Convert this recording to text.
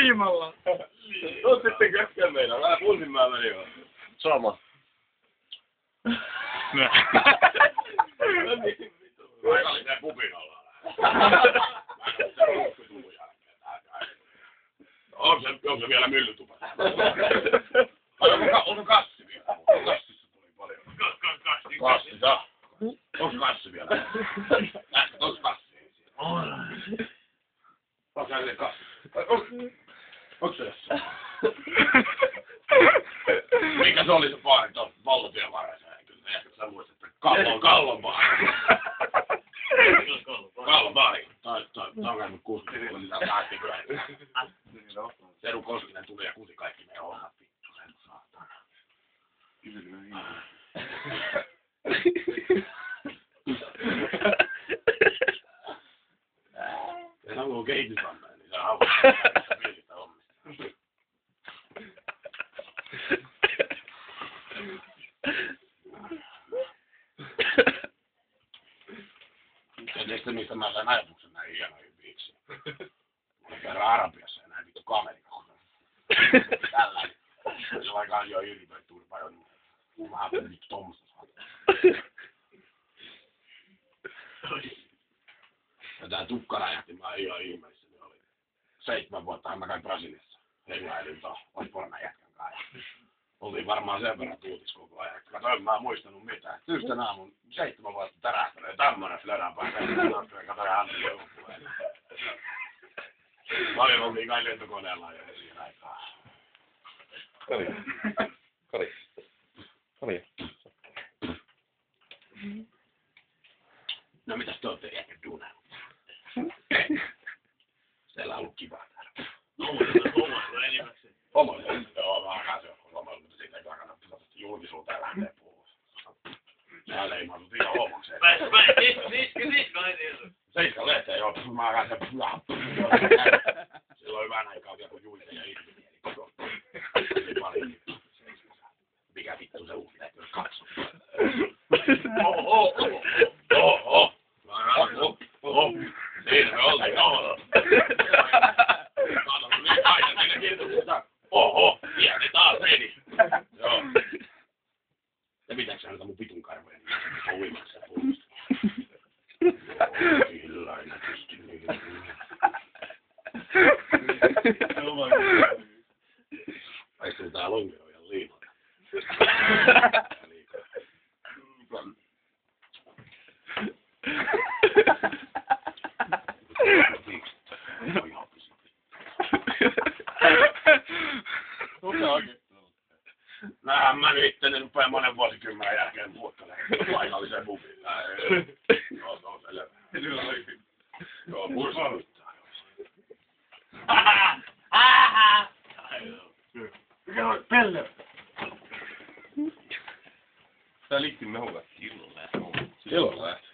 liimalla. Oot sitten käskeen meillä. Vähän pulsin mä menin vaan. Sama. Paikallisen pupin ollaan. Onko se vielä myllytupa? Onko kassi vielä? Kassissa tuli paljon. Kassi, saa. Onko kassi vielä? Onko kassi? Onko se kassi? Onko se jossain? Mikä se oli se baari tuossa Vallotien varressa? Ehkä sä muistat, että Kallon baari. Kallon baari. Tää on käynyt 60-luvulla, niin tää lähti kyllä. Teru Koskinen tuli ja kusi kaikki meidän hommat vittu sen saatana. Ja kun on kehitysvammainen, niin se on havuttaa pienistä hommista. Tiedätkö mistä mä sain ajatuksen näin hienoihin biiksiin? Mä olin kerran Arabiassa ja näin vittu kamerikon. Tällainen. Se on aikaan jo iritoit turpajon. Mä ajattelin vittu tommoista saattaa. Ja tää tukkaräjähti, mä ihan ihmeissäni oli. 7 vuotta mä käin Brasiliassa. Hengailin Osbornan jätkän kanssa. Oltiin varmaan sen verran tuutis koko ajan. Kato, en mä muistanut mitään. Yhten aamun 7 vuotta tärähtänyt. Tämmönen flödän paikalla. Kato ja Antti joulupuheella. Paljon oltiin kai lentokoneella jo siihen aikaan. Kari. No mitäs te ootte jätkät duunaan? Siellä on ollut kivaa täällä. Lomalla enimmäkseen. Lomalla? Joo, mä akaan se on lomalla, mutta siitä ei kannata julkisuuteen lähteä puhua. Täällä ei mahdu ihan lomakseen. Seiska lehteen, joo. Mä akaan se... Silloin hyvän aikaa vielä kun juisin ja ihmisiä. Mikä vittu se uhti täytyy katsoa? Siinä me oltiin. Kato, niin aina sinne kirjoituksesta. Pieni taas meni. Joo. Ja pitääkö sä näitä mun pitun karvoja? Niin uimaksi ja puolesta. Kyllä näkysti niin. Paistuu tää Lonkerojan liimalta. Nähän mä nyt itse rupeen monen vuosikymmenen jälkeen puhuttelemaan paikalliseen bubiin. Joo, se on selvä. Joo, pursa mittaa. Mikä on Pelle? Tää liittyy mehulle. Silloin lähti.